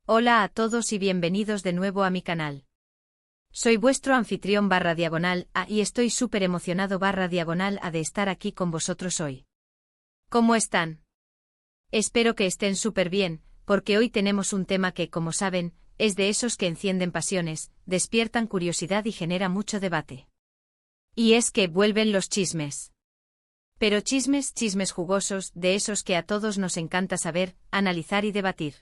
Hola a todos y bienvenidos de nuevo a mi canal. Soy vuestro anfitrión /A y estoy súper emocionado /A de estar aquí con vosotros hoy. ¿Cómo están? Espero que estén súper bien, porque hoy tenemos un tema que, como saben, es de esos que encienden pasiones, despiertan curiosidad y genera mucho debate. Y es que vuelven los chismes. Pero chismes jugosos, de esos que a todos nos encanta saber, analizar y debatir.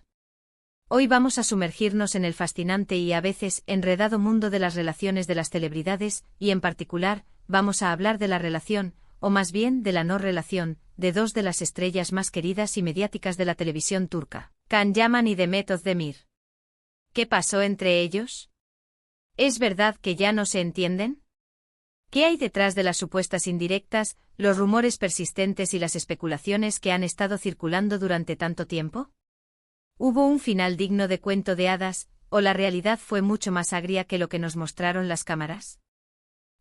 Hoy vamos a sumergirnos en el fascinante y a veces enredado mundo de las relaciones de las celebridades, y en particular, vamos a hablar de la relación, o más bien de la no relación, de dos de las estrellas más queridas y mediáticas de la televisión turca, Can Yaman y Demet Özdemir. ¿Qué pasó entre ellos? ¿Es verdad que ya no se entienden? ¿Qué hay detrás de las supuestas indirectas, los rumores persistentes y las especulaciones que han estado circulando durante tanto tiempo? ¿Hubo un final digno de cuento de hadas, o la realidad fue mucho más agria que lo que nos mostraron las cámaras?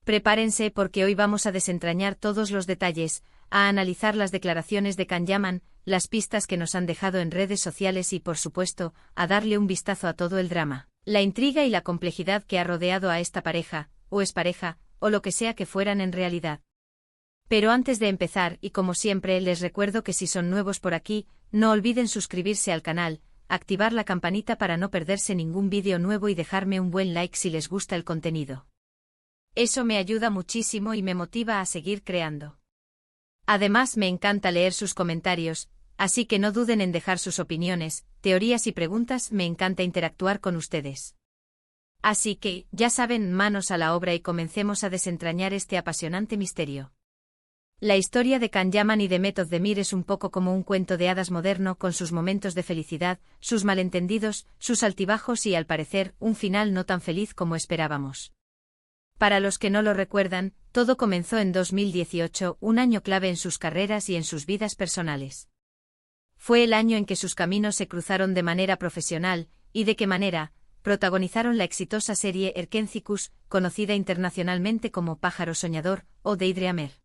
Prepárense porque hoy vamos a desentrañar todos los detalles, a analizar las declaraciones de Can Yaman, las pistas que nos han dejado en redes sociales y, por supuesto, a darle un vistazo a todo el drama, la intriga y la complejidad que ha rodeado a esta pareja, o expareja, o lo que sea que fueran en realidad. Pero antes de empezar, y como siempre, les recuerdo que si son nuevos por aquí, no olviden suscribirse al canal, activar la campanita para no perderse ningún vídeo nuevo y dejarme un buen like si les gusta el contenido. Eso me ayuda muchísimo y me motiva a seguir creando. Además me encanta leer sus comentarios, así que no duden en dejar sus opiniones, teorías y preguntas, me encanta interactuar con ustedes. Así que, ya saben, manos a la obra y comencemos a desentrañar este apasionante misterio. La historia de Can Yaman y Demet Özdemir es un poco como un cuento de hadas moderno con sus momentos de felicidad, sus malentendidos, sus altibajos y, al parecer, un final no tan feliz como esperábamos. Para los que no lo recuerdan, todo comenzó en 2018, un año clave en sus carreras y en sus vidas personales. Fue el año en que sus caminos se cruzaron de manera profesional, y de qué manera, protagonizaron la exitosa serie Erkencikus, conocida internacionalmente como Pájaro Soñador, o Deidre Amer.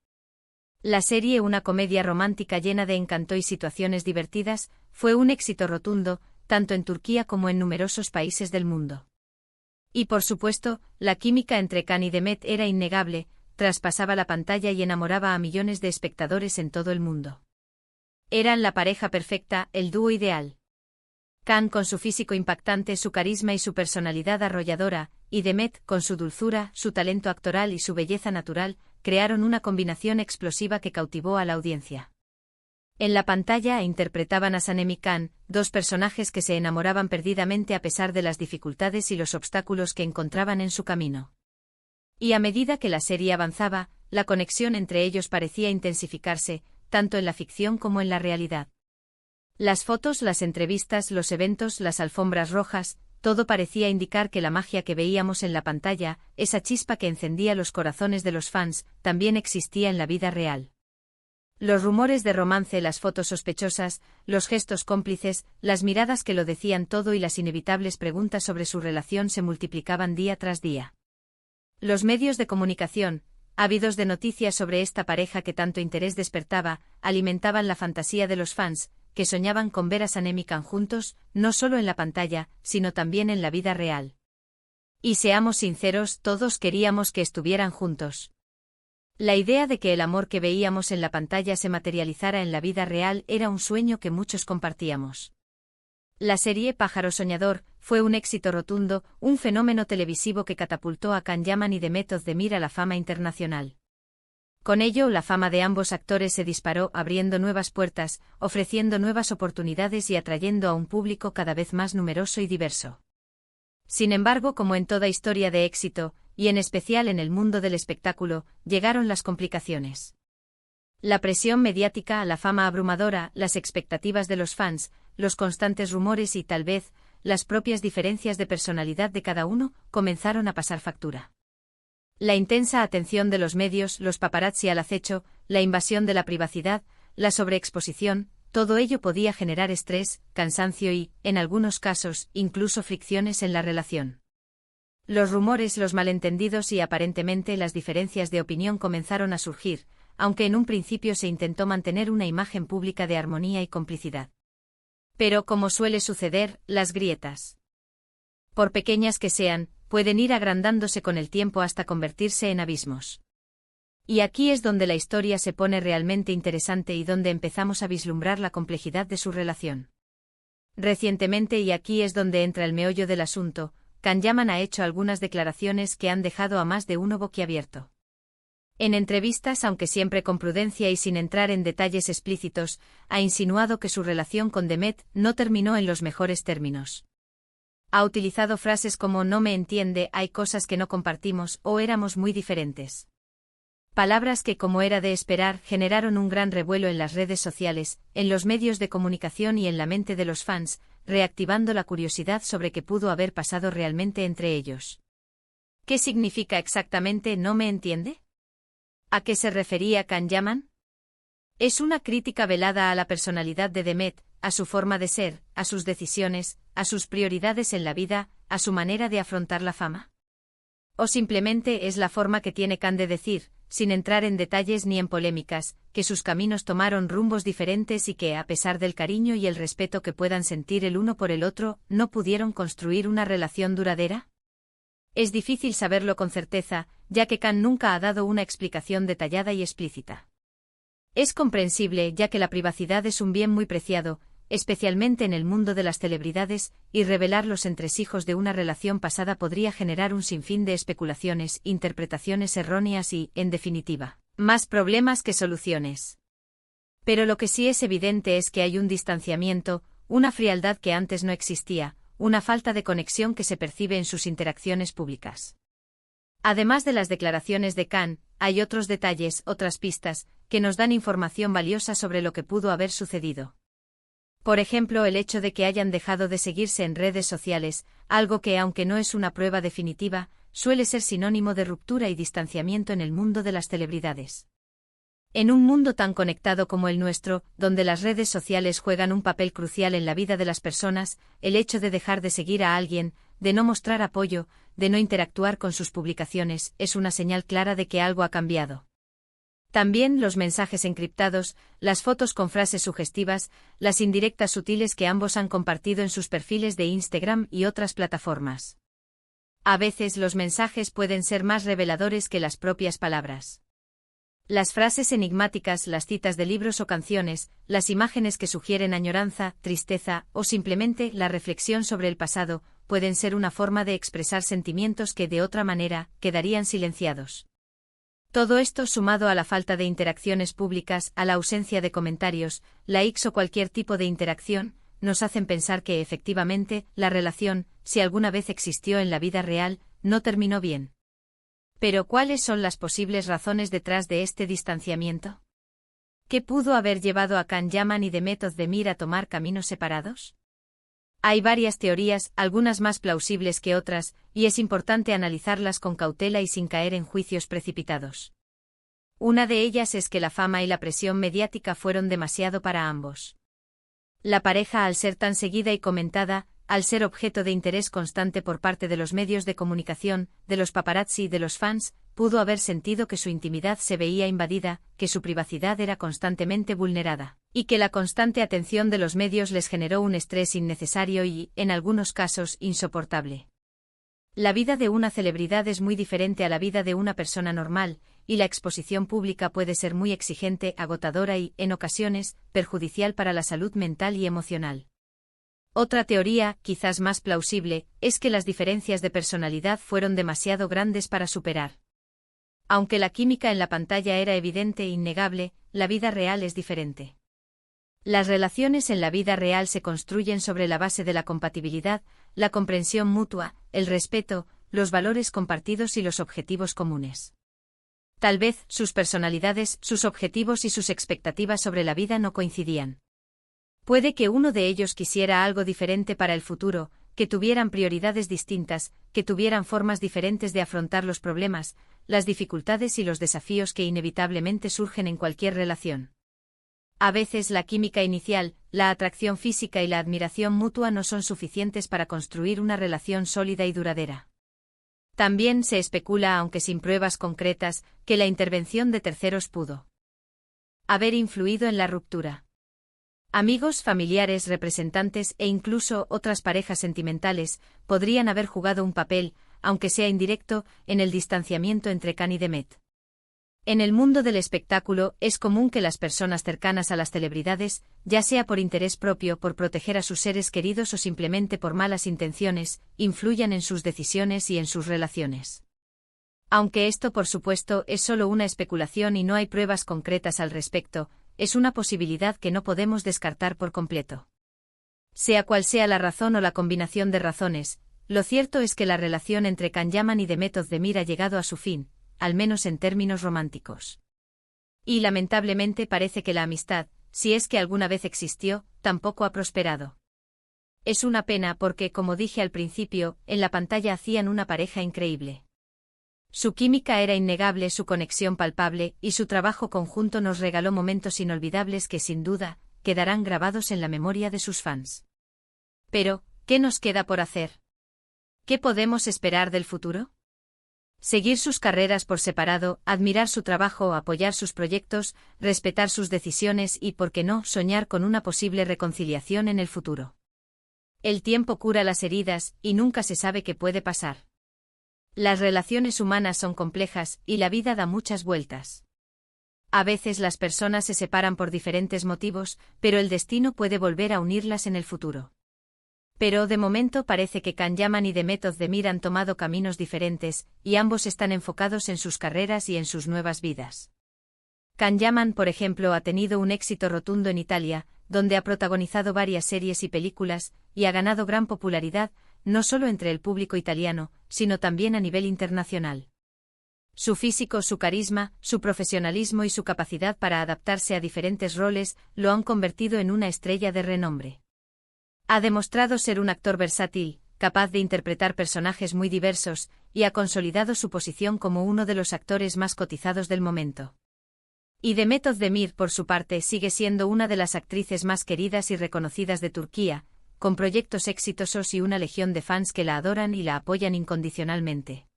La serie, una comedia romántica llena de encanto y situaciones divertidas, fue un éxito rotundo, tanto en Turquía como en numerosos países del mundo. Y por supuesto, la química entre Can y Demet era innegable, traspasaba la pantalla y enamoraba a millones de espectadores en todo el mundo. Eran la pareja perfecta, el dúo ideal. Can con su físico impactante, su carisma y su personalidad arrolladora, y Demet con su dulzura, su talento actoral y su belleza natural, crearon una combinación explosiva que cautivó a la audiencia. En la pantalla interpretaban a Sanem y Can, dos personajes que se enamoraban perdidamente a pesar de las dificultades y los obstáculos que encontraban en su camino. Y a medida que la serie avanzaba, la conexión entre ellos parecía intensificarse, tanto en la ficción como en la realidad. Las fotos, las entrevistas, los eventos, las alfombras rojas, todo parecía indicar que la magia que veíamos en la pantalla, esa chispa que encendía los corazones de los fans, también existía en la vida real. Los rumores de romance, las fotos sospechosas, los gestos cómplices, las miradas que lo decían todo y las inevitables preguntas sobre su relación se multiplicaban día tras día. Los medios de comunicación, ávidos de noticias sobre esta pareja que tanto interés despertaba, alimentaban la fantasía de los fans, que soñaban con ver a Sanem y Can juntos, no solo en la pantalla, sino también en la vida real. Y seamos sinceros, todos queríamos que estuvieran juntos. La idea de que el amor que veíamos en la pantalla se materializara en la vida real era un sueño que muchos compartíamos. La serie Pájaro Soñador fue un éxito rotundo, un fenómeno televisivo que catapultó a Can Yaman y Demet Özdemir a la fama internacional. Con ello, la fama de ambos actores se disparó, abriendo nuevas puertas, ofreciendo nuevas oportunidades y atrayendo a un público cada vez más numeroso y diverso. Sin embargo, como en toda historia de éxito, y en especial en el mundo del espectáculo, llegaron las complicaciones. La presión mediática, la fama abrumadora, las expectativas de los fans, los constantes rumores y, tal vez, las propias diferencias de personalidad de cada uno, comenzaron a pasar factura. La intensa atención de los medios, los paparazzi al acecho, la invasión de la privacidad, la sobreexposición, todo ello podía generar estrés, cansancio y, en algunos casos, incluso fricciones en la relación. Los rumores, los malentendidos y aparentemente las diferencias de opinión comenzaron a surgir, aunque en un principio se intentó mantener una imagen pública de armonía y complicidad. Pero como suele suceder, las grietas, por pequeñas que sean, pueden ir agrandándose con el tiempo hasta convertirse en abismos. Y aquí es donde la historia se pone realmente interesante y donde empezamos a vislumbrar la complejidad de su relación. Recientemente, y aquí es donde entra el meollo del asunto, Can Yaman ha hecho algunas declaraciones que han dejado a más de uno boquiabierto. En entrevistas, aunque siempre con prudencia y sin entrar en detalles explícitos, ha insinuado que su relación con Demet no terminó en los mejores términos. Ha utilizado frases como "no me entiende", "hay cosas que no compartimos" o "éramos muy diferentes". Palabras que, como era de esperar, generaron un gran revuelo en las redes sociales, en los medios de comunicación y en la mente de los fans, reactivando la curiosidad sobre qué pudo haber pasado realmente entre ellos. ¿Qué significa exactamente "no me entiende"? ¿A qué se refería Can Yaman? Es una crítica velada a la personalidad de Demet, a su forma de ser, a sus decisiones, a sus prioridades en la vida, a su manera de afrontar la fama. ¿O simplemente es la forma que tiene Can de decir, sin entrar en detalles ni en polémicas, que sus caminos tomaron rumbos diferentes y que, a pesar del cariño y el respeto que puedan sentir el uno por el otro, no pudieron construir una relación duradera? Es difícil saberlo con certeza, ya que Can nunca ha dado una explicación detallada y explícita. Es comprensible, ya que la privacidad es un bien muy preciado, especialmente en el mundo de las celebridades, y revelar los entresijos de una relación pasada podría generar un sinfín de especulaciones, interpretaciones erróneas y, en definitiva, más problemas que soluciones. Pero lo que sí es evidente es que hay un distanciamiento, una frialdad que antes no existía, una falta de conexión que se percibe en sus interacciones públicas. Además de las declaraciones de Can, hay otros detalles, otras pistas, que nos dan información valiosa sobre lo que pudo haber sucedido. Por ejemplo, el hecho de que hayan dejado de seguirse en redes sociales, algo que, aunque no es una prueba definitiva, suele ser sinónimo de ruptura y distanciamiento en el mundo de las celebridades. En un mundo tan conectado como el nuestro, donde las redes sociales juegan un papel crucial en la vida de las personas, el hecho de dejar de seguir a alguien, de no mostrar apoyo, de no interactuar con sus publicaciones, es una señal clara de que algo ha cambiado. También los mensajes encriptados, las fotos con frases sugestivas, las indirectas sutiles que ambos han compartido en sus perfiles de Instagram y otras plataformas. A veces los mensajes pueden ser más reveladores que las propias palabras. Las frases enigmáticas, las citas de libros o canciones, las imágenes que sugieren añoranza, tristeza o simplemente la reflexión sobre el pasado, pueden ser una forma de expresar sentimientos que de otra manera quedarían silenciados. Todo esto, sumado a la falta de interacciones públicas, a la ausencia de comentarios, likes o cualquier tipo de interacción, nos hacen pensar que efectivamente la relación, si alguna vez existió en la vida real, no terminó bien. Pero ¿cuáles son las posibles razones detrás de este distanciamiento? ¿Qué pudo haber llevado a Can Yaman y Demet Özdemir a tomar caminos separados? Hay varias teorías, algunas más plausibles que otras, y es importante analizarlas con cautela y sin caer en juicios precipitados. Una de ellas es que la fama y la presión mediática fueron demasiado para ambos. La pareja, al ser tan seguida y comentada, al ser objeto de interés constante por parte de los medios de comunicación, de los paparazzi y de los fans, pudo haber sentido que su intimidad se veía invadida, que su privacidad era constantemente vulnerada, y que la constante atención de los medios les generó un estrés innecesario y, en algunos casos, insoportable. La vida de una celebridad es muy diferente a la vida de una persona normal, y la exposición pública puede ser muy exigente, agotadora y, en ocasiones, perjudicial para la salud mental y emocional. Otra teoría, quizás más plausible, es que las diferencias de personalidad fueron demasiado grandes para superar. Aunque la química en la pantalla era evidente e innegable, la vida real es diferente. Las relaciones en la vida real se construyen sobre la base de la compatibilidad, la comprensión mutua, el respeto, los valores compartidos y los objetivos comunes. Tal vez, sus personalidades, sus objetivos y sus expectativas sobre la vida no coincidían. Puede que uno de ellos quisiera algo diferente para el futuro, que tuvieran prioridades distintas, que tuvieran formas diferentes de afrontar los problemas, las dificultades y los desafíos que inevitablemente surgen en cualquier relación. A veces la química inicial, la atracción física y la admiración mutua no son suficientes para construir una relación sólida y duradera. También se especula, aunque sin pruebas concretas, que la intervención de terceros pudo haber influido en la ruptura. Amigos, familiares, representantes e incluso otras parejas sentimentales podrían haber jugado un papel, aunque sea indirecto, en el distanciamiento entre Khan y Demet. En el mundo del espectáculo es común que las personas cercanas a las celebridades, ya sea por interés propio, por proteger a sus seres queridos o simplemente por malas intenciones, influyan en sus decisiones y en sus relaciones. Aunque esto por supuesto es solo una especulación y no hay pruebas concretas al respecto, es una posibilidad que no podemos descartar por completo. Sea cual sea la razón o la combinación de razones, lo cierto es que la relación entre Can Yaman y Demet Özdemir ha llegado a su fin, al menos en términos románticos. Y lamentablemente parece que la amistad, si es que alguna vez existió, tampoco ha prosperado. Es una pena porque, como dije al principio, en la pantalla hacían una pareja increíble. Su química era innegable, su conexión palpable, y su trabajo conjunto nos regaló momentos inolvidables que sin duda, quedarán grabados en la memoria de sus fans. Pero, ¿qué nos queda por hacer? ¿Qué podemos esperar del futuro? Seguir sus carreras por separado, admirar su trabajo, apoyar sus proyectos, respetar sus decisiones y, por qué no, soñar con una posible reconciliación en el futuro. El tiempo cura las heridas, y nunca se sabe qué puede pasar. Las relaciones humanas son complejas, y la vida da muchas vueltas. A veces las personas se separan por diferentes motivos, pero el destino puede volver a unirlas en el futuro. Pero de momento parece que Can Yaman y Demet Özdemir han tomado caminos diferentes, y ambos están enfocados en sus carreras y en sus nuevas vidas. Can Yaman, por ejemplo, ha tenido un éxito rotundo en Italia, donde ha protagonizado varias series y películas, y ha ganado gran popularidad, no solo entre el público italiano, sino también a nivel internacional. Su físico, su carisma, su profesionalismo y su capacidad para adaptarse a diferentes roles lo han convertido en una estrella de renombre. Ha demostrado ser un actor versátil, capaz de interpretar personajes muy diversos, y ha consolidado su posición como uno de los actores más cotizados del momento. Y Demet Özdemir, por su parte, sigue siendo una de las actrices más queridas y reconocidas de Turquía, con proyectos exitosos y una legión de fans que la adoran y la apoyan incondicionalmente.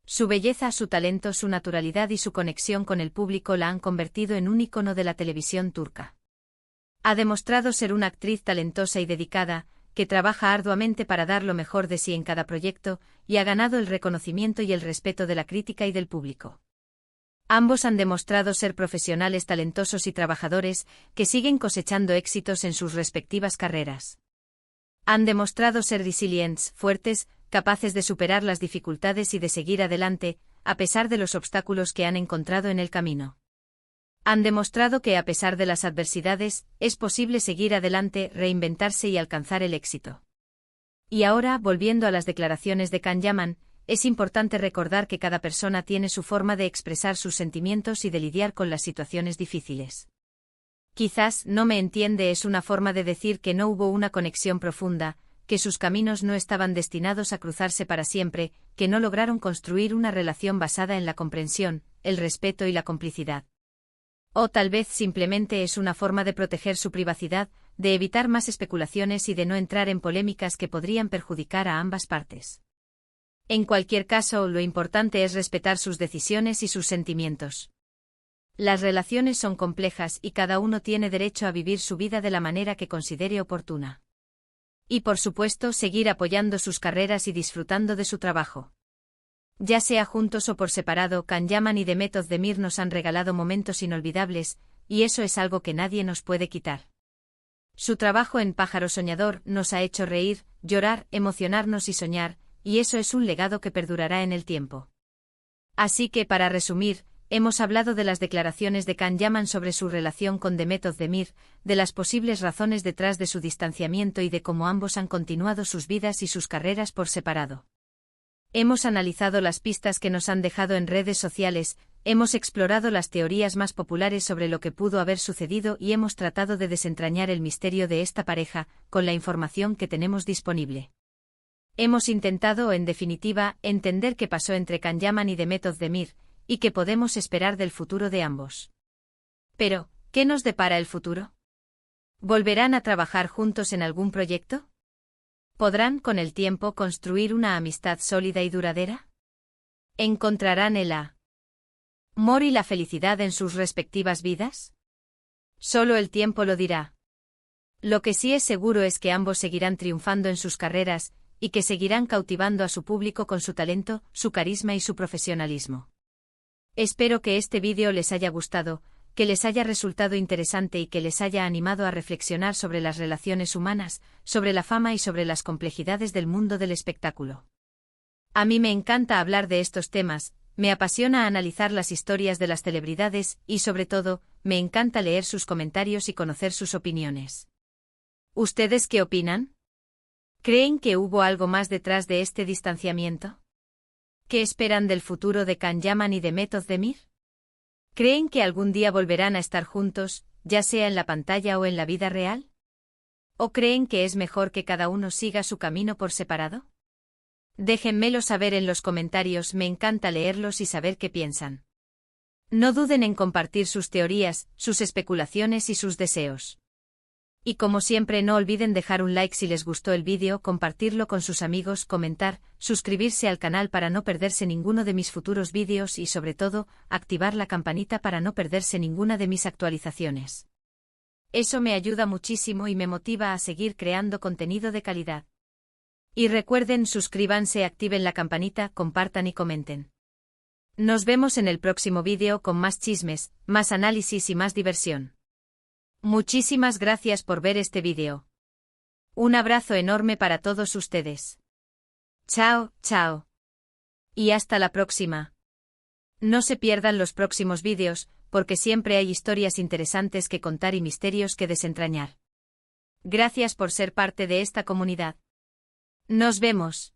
Su belleza, su talento, su naturalidad y su conexión con el público la han convertido en un ícono de la televisión turca. Ha demostrado ser una actriz talentosa y dedicada, que trabaja arduamente para dar lo mejor de sí en cada proyecto, y ha ganado el reconocimiento y el respeto de la crítica y del público. Ambos han demostrado ser profesionales talentosos y trabajadores, que siguen cosechando éxitos en sus respectivas carreras. Han demostrado ser resilientes, fuertes, capaces de superar las dificultades y de seguir adelante, a pesar de los obstáculos que han encontrado en el camino. Han demostrado que a pesar de las adversidades, es posible seguir adelante, reinventarse y alcanzar el éxito. Y ahora, volviendo a las declaraciones de Can Yaman, es importante recordar que cada persona tiene su forma de expresar sus sentimientos y de lidiar con las situaciones difíciles. Quizás no me entiende es una forma de decir que no hubo una conexión profunda, que sus caminos no estaban destinados a cruzarse para siempre, que no lograron construir una relación basada en la comprensión, el respeto y la complicidad. O tal vez simplemente es una forma de proteger su privacidad, de evitar más especulaciones y de no entrar en polémicas que podrían perjudicar a ambas partes. En cualquier caso, lo importante es respetar sus decisiones y sus sentimientos. Las relaciones son complejas y cada uno tiene derecho a vivir su vida de la manera que considere oportuna. Y por supuesto, seguir apoyando sus carreras y disfrutando de su trabajo. Ya sea juntos o por separado, Can Yaman y Demet Özdemir nos han regalado momentos inolvidables, y eso es algo que nadie nos puede quitar. Su trabajo en Pájaro Soñador nos ha hecho reír, llorar, emocionarnos y soñar, y eso es un legado que perdurará en el tiempo. Así que, para resumir, hemos hablado de las declaraciones de Can Yaman sobre su relación con Demet Özdemir, de las posibles razones detrás de su distanciamiento y de cómo ambos han continuado sus vidas y sus carreras por separado. Hemos analizado las pistas que nos han dejado en redes sociales, hemos explorado las teorías más populares sobre lo que pudo haber sucedido y hemos tratado de desentrañar el misterio de esta pareja, con la información que tenemos disponible. Hemos intentado, en definitiva, entender qué pasó entre Can Yaman y Demet Özdemir, y qué podemos esperar del futuro de ambos. Pero, ¿qué nos depara el futuro? ¿Volverán a trabajar juntos en algún proyecto? ¿Podrán, con el tiempo, construir una amistad sólida y duradera? ¿Encontrarán el amor y la felicidad en sus respectivas vidas? Solo el tiempo lo dirá. Lo que sí es seguro es que ambos seguirán triunfando en sus carreras, y que seguirán cautivando a su público con su talento, su carisma y su profesionalismo. Espero que este vídeo les haya gustado, que les haya resultado interesante y que les haya animado a reflexionar sobre las relaciones humanas, sobre la fama y sobre las complejidades del mundo del espectáculo. A mí me encanta hablar de estos temas, me apasiona analizar las historias de las celebridades y, sobre todo, me encanta leer sus comentarios y conocer sus opiniones. ¿Ustedes qué opinan? ¿Creen que hubo algo más detrás de este distanciamiento? ¿Qué esperan del futuro de Can Yaman y de Method Demir? ¿Creen que algún día volverán a estar juntos, ya sea en la pantalla o en la vida real? ¿O creen que es mejor que cada uno siga su camino por separado? Déjenmelo saber en los comentarios, me encanta leerlos y saber qué piensan. No duden en compartir sus teorías, sus especulaciones y sus deseos. Y como siempre, no olviden dejar un like si les gustó el vídeo, compartirlo con sus amigos, comentar, suscribirse al canal para no perderse ninguno de mis futuros vídeos y, sobre todo, activar la campanita para no perderse ninguna de mis actualizaciones. Eso me ayuda muchísimo y me motiva a seguir creando contenido de calidad. Y recuerden, suscríbanse, activen la campanita, compartan y comenten. Nos vemos en el próximo vídeo con más chismes, más análisis y más diversión. Muchísimas gracias por ver este vídeo. Un abrazo enorme para todos ustedes. Chao, chao. Y hasta la próxima. No se pierdan los próximos vídeos, porque siempre hay historias interesantes que contar y misterios que desentrañar. Gracias por ser parte de esta comunidad. Nos vemos.